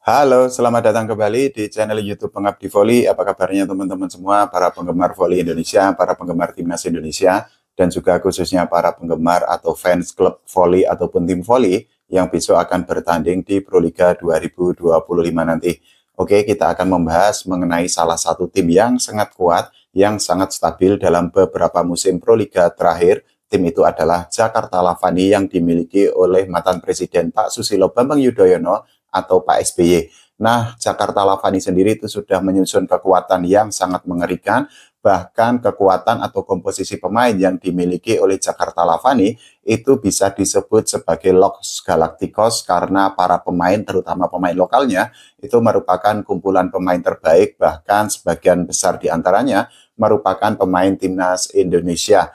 Halo, selamat datang kembali di channel YouTube Pengabdi Voli. Apa kabarnya teman-teman semua, para penggemar voli Indonesia, para penggemar timnas Indonesia, dan juga khususnya para penggemar atau fans klub voli ataupun tim voli yang besok akan bertanding di Proliga 2025 nanti. Oke, kita akan membahas mengenai salah satu tim yang sangat kuat, yang sangat stabil dalam beberapa musim Proliga terakhir. Tim itu adalah Jakarta Lavani yang dimiliki oleh mantan Presiden Pak Susilo Bambang Yudhoyono atau Pak SBY. Nah, Jakarta Lavani sendiri itu sudah menyusun kekuatan yang sangat mengerikan, bahkan kekuatan atau komposisi pemain yang dimiliki oleh Jakarta Lavani itu bisa disebut sebagai Los Galacticos karena para pemain, terutama pemain lokalnya, itu merupakan kumpulan pemain terbaik, bahkan sebagian besar diantaranya merupakan pemain timnas Indonesia.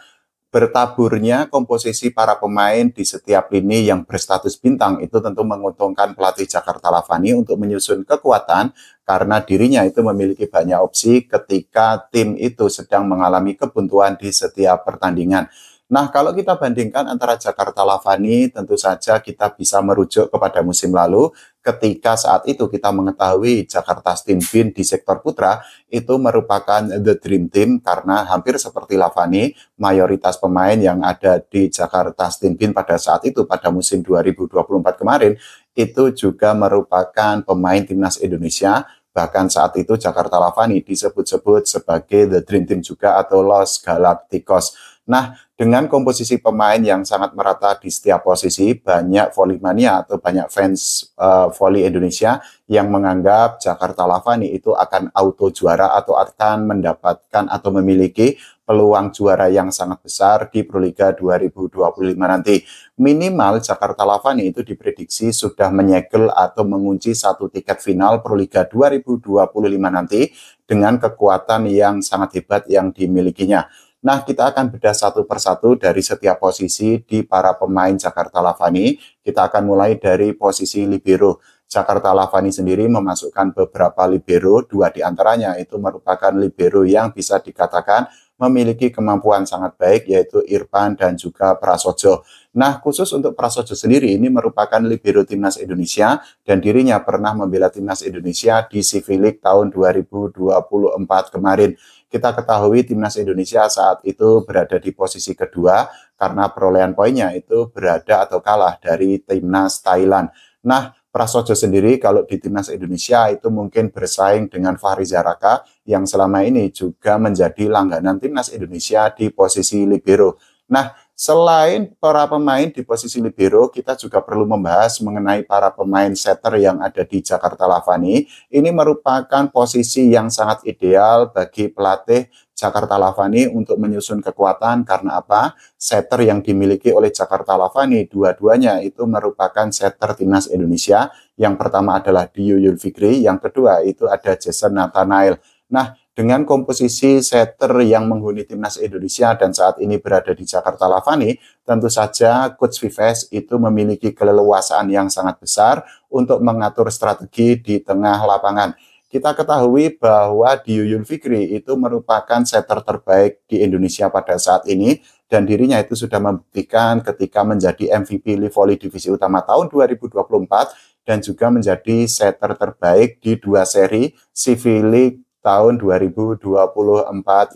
Bertaburnya komposisi para pemain di setiap lini yang berstatus bintang itu tentu menguntungkan pelatih Jakarta Lavani untuk menyusun kekuatan karena dirinya itu memiliki banyak opsi ketika tim itu sedang mengalami kebuntuan di setiap pertandingan. Nah, kalau kita bandingkan antara Jakarta Lavani, tentu saja kita bisa merujuk kepada musim lalu ketika saat itu kita mengetahui Jakarta Steam Bin di sektor putra itu merupakan the dream team karena hampir seperti Lavani, mayoritas pemain yang ada di Jakarta Steam Bin pada saat itu pada musim 2024 kemarin itu juga merupakan pemain timnas Indonesia. Bahkan saat itu Jakarta Lavani disebut-sebut sebagai the dream team juga atau Los Galacticos. Nah, dengan komposisi pemain yang sangat merata di setiap posisi, banyak volley-mania atau banyak fans volley Indonesia yang menganggap Jakarta Lavani itu akan auto juara atau akan mendapatkan atau memiliki peluang juara yang sangat besar di Proliga 2025 nanti. Minimal Jakarta Lavani itu diprediksi sudah menyegel atau mengunci satu tiket final Proliga 2025 nanti dengan kekuatan yang sangat hebat yang dimilikinya. Nah, kita akan bedah satu persatu dari setiap posisi di para pemain Jakarta Lavani. Kita akan mulai dari posisi libero. Jakarta Lavani sendiri memasukkan beberapa libero, dua diantaranya itu merupakan libero yang bisa dikatakan memiliki kemampuan sangat baik, yaitu Irfan dan juga Prasojo. Nah, khusus untuk Prasojo sendiri ini merupakan libero timnas Indonesia dan dirinya pernah membela timnas Indonesia di CV League tahun 2024 kemarin. Kita ketahui timnas Indonesia saat itu berada di posisi kedua karena perolehan poinnya itu berada atau kalah dari timnas Thailand. Nah, Prasojo sendiri kalau di timnas Indonesia itu mungkin bersaing dengan Fahri Zaraka yang selama ini juga menjadi langganan timnas Indonesia di posisi libero. Nah, selain para pemain di posisi libero, kita juga perlu membahas mengenai para pemain setter yang ada di Jakarta Lavani. Ini merupakan posisi yang sangat ideal bagi pelatih Jakarta Lavani untuk menyusun kekuatan karena apa? Setter yang dimiliki oleh Jakarta Lavani dua-duanya itu merupakan setter timnas Indonesia. Yang pertama adalah Dio Yulfikri, yang kedua itu ada Jason Nathanael. Nah, dengan komposisi setter yang menghuni timnas Indonesia dan saat ini berada di Jakarta Lavani, tentu saja Coach Vives itu memiliki keleluasaan yang sangat besar untuk mengatur strategi di tengah lapangan. Kita ketahui bahwa Dio Yulfikri itu merupakan setter terbaik di Indonesia pada saat ini dan dirinya itu sudah membuktikan ketika menjadi MVP Livoli Divisi Utama tahun 2024 dan juga menjadi setter terbaik di dua seri CV League tahun 2024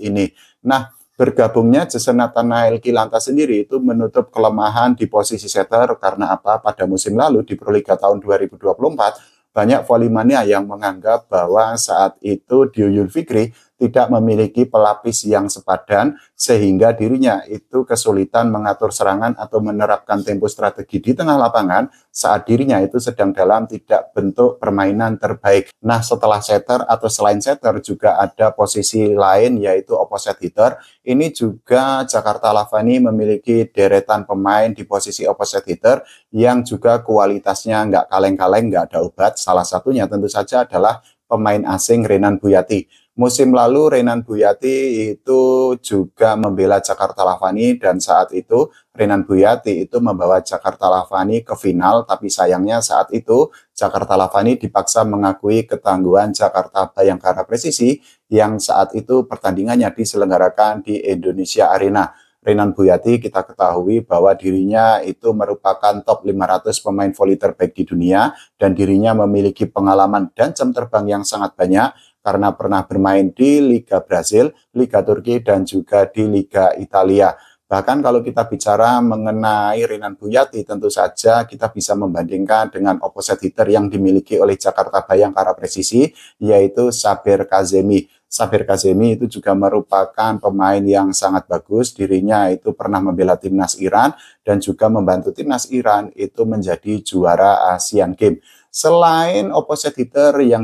ini. Nah, bergabungnya Jason Nathanael Kilanta sendiri itu menutup kelemahan di posisi setter karena apa? Pada musim lalu di Proliga tahun 2024 banyak volley-mania yang menganggap bahwa saat itu Dio Yulfikri tidak memiliki pelapis yang sepadan sehingga dirinya itu kesulitan mengatur serangan atau menerapkan tempo strategi di tengah lapangan saat dirinya itu sedang dalam tidak bentuk permainan terbaik. Nah, setelah setter atau selain setter juga ada posisi lain yaitu opposite hitter. Ini juga Jakarta Lavani memiliki deretan pemain di posisi opposite hitter yang juga kualitasnya nggak kaleng-kaleng, nggak ada obat. Salah satunya tentu saja adalah pemain asing Renan Buyati. Musim lalu Renan Buyati itu juga membela Jakarta Lavani dan saat itu Renan Buyati itu membawa Jakarta Lavani ke final, tapi sayangnya saat itu Jakarta Lavani dipaksa mengakui ketangguhan Jakarta Bayangkara Presisi yang saat itu pertandingannya diselenggarakan di Indonesia Arena. Renan Buyati kita ketahui bahwa dirinya itu merupakan top 500 pemain voli terbaik di dunia dan dirinya memiliki pengalaman dan jam terbang yang sangat banyak karena pernah bermain di Liga Brasil, Liga Turki, dan juga di Liga Italia. Bahkan kalau kita bicara mengenai Renan Buyati, tentu saja kita bisa membandingkan dengan opposite hitter yang dimiliki oleh Jakarta Bayangkara Presisi, yaitu Saber Kazemi. Saber Kazemi itu juga merupakan pemain yang sangat bagus. Dirinya itu pernah membela timnas Iran dan juga membantu timnas Iran itu menjadi juara Asian Games. Selain opposite hitter yang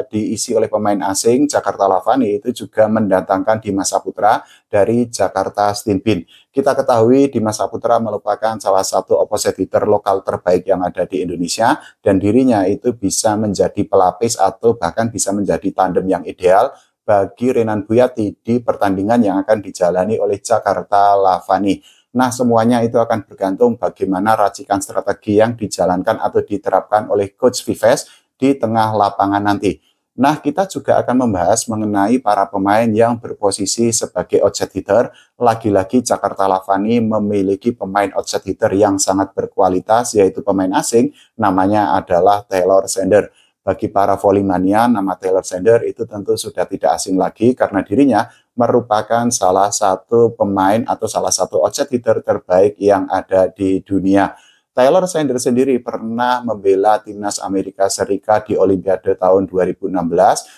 diisi oleh pemain asing, Jakarta Lavani itu juga mendatangkan Dimas Saputra dari Jakarta Stinbin. Kita ketahui Dimas Saputra merupakan salah satu opposite hitter lokal terbaik yang ada di Indonesia dan dirinya itu bisa menjadi pelapis atau bahkan bisa menjadi tandem yang ideal bagi Renan Buyati di pertandingan yang akan dijalani oleh Jakarta Lavani. Nah, semuanya itu akan bergantung bagaimana racikan strategi yang dijalankan atau diterapkan oleh Coach Vives di tengah lapangan nanti. Nah, kita juga akan membahas mengenai para pemain yang berposisi sebagai outside hitter. Lagi-lagi Jakarta Lavani memiliki pemain outside hitter yang sangat berkualitas, yaitu pemain asing, namanya adalah Taylor Sander. Bagi para volley-mania, nama Taylor Sander itu tentu sudah tidak asing lagi karena dirinya merupakan salah satu pemain atau salah satu outside hitter terbaik yang ada di dunia. Taylor Sander sendiri pernah membela timnas Amerika Serikat di Olimpiade tahun 2016.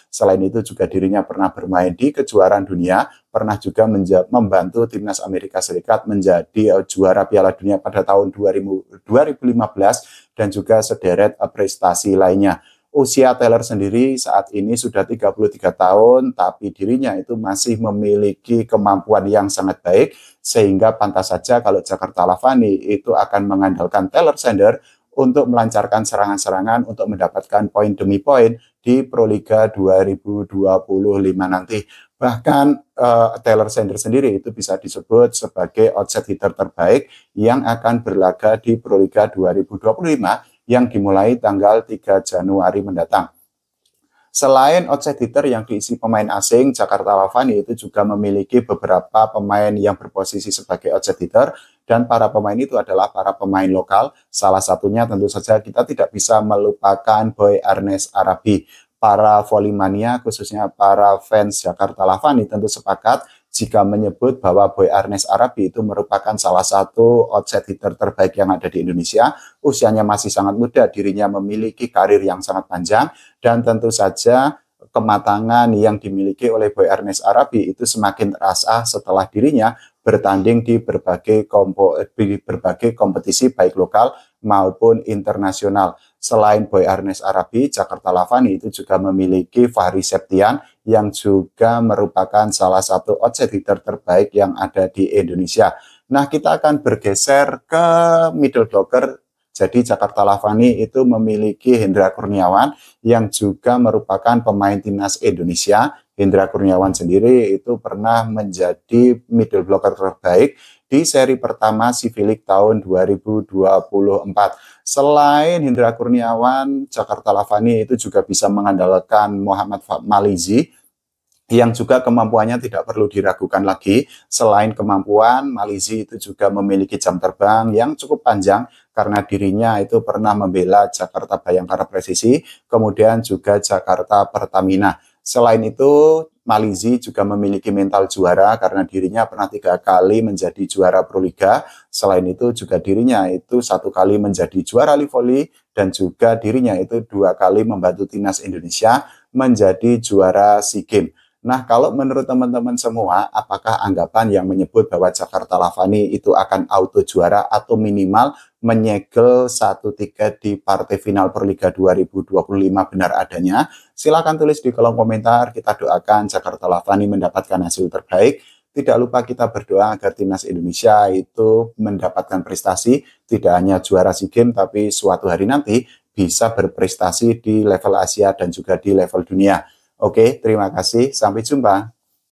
Selain itu juga dirinya pernah bermain di kejuaraan dunia, pernah juga membantu timnas Amerika Serikat menjadi juara Piala Dunia pada tahun 2015 dan juga sederet prestasi lainnya. Usia Taylor sendiri saat ini sudah 33 tahun, tapi dirinya itu masih memiliki kemampuan yang sangat baik, sehingga pantas saja kalau Jakarta Lavani itu akan mengandalkan Taylor Sander untuk melancarkan serangan-serangan untuk mendapatkan poin demi poin di Proliga 2025 nanti. Bahkan Taylor Sander sendiri itu bisa disebut sebagai outside hitter terbaik yang akan berlaga di Proliga 2025 yang dimulai tanggal 3 Januari mendatang. Selain outside hitter yang diisi pemain asing, Jakarta Lavani itu juga memiliki beberapa pemain yang berposisi sebagai outside hitter, dan para pemain itu adalah para pemain lokal. Salah satunya tentu saja kita tidak bisa melupakan Boy Ernest Arabi. Para volley-mania, khususnya para fans Jakarta Lavani tentu sepakat jika menyebut bahwa Boy Ernest Arabi itu merupakan salah satu outside hitter terbaik yang ada di Indonesia. Usianya masih sangat muda, dirinya memiliki karir yang sangat panjang, dan tentu saja kematangan yang dimiliki oleh Boy Ernest Arabi itu semakin terasa setelah dirinya bertanding di berbagai kompetisi baik lokal maupun internasional. Selain Boy Ernest Arabi, Jakarta Lavani itu juga memiliki Fahri Septian yang juga merupakan salah satu outside hitter terbaik yang ada di Indonesia. Nah, kita akan bergeser ke middle blocker. Jadi Jakarta Lavani itu memiliki Hendra Kurniawan yang juga merupakan pemain timnas Indonesia. Hendra Kurniawan sendiri itu pernah menjadi middle blocker terbaik di seri pertama Civilik tahun 2024. Selain Hendra Kurniawan, Jakarta Lavani itu juga bisa mengandalkan Muhammad Malizi yang juga kemampuannya tidak perlu diragukan lagi. Selain kemampuan, Malizi itu juga memiliki jam terbang yang cukup panjang karena dirinya itu pernah membela Jakarta Bayangkara Presisi, kemudian juga Jakarta Pertamina. Selain itu, Malizi juga memiliki mental juara karena dirinya pernah 3 kali menjadi juara Proliga. Selain itu juga dirinya itu 1 kali menjadi juara Livoli dan juga dirinya itu 2 kali membantu timnas Indonesia menjadi juara SEA Games. Nah, kalau menurut teman-teman semua, apakah anggapan yang menyebut bahwa Jakarta Lavani itu akan auto juara atau minimal menyegel 1 tiket di partai final Proliga 2025 benar adanya? Silakan tulis di kolom komentar. Kita doakan Jakarta Lavani mendapatkan hasil terbaik. Tidak lupa kita berdoa agar timnas Indonesia itu mendapatkan prestasi, tidak hanya juara SEA Games, tapi suatu hari nanti bisa berprestasi di level Asia dan juga di level dunia. Oke, terima kasih. Sampai jumpa.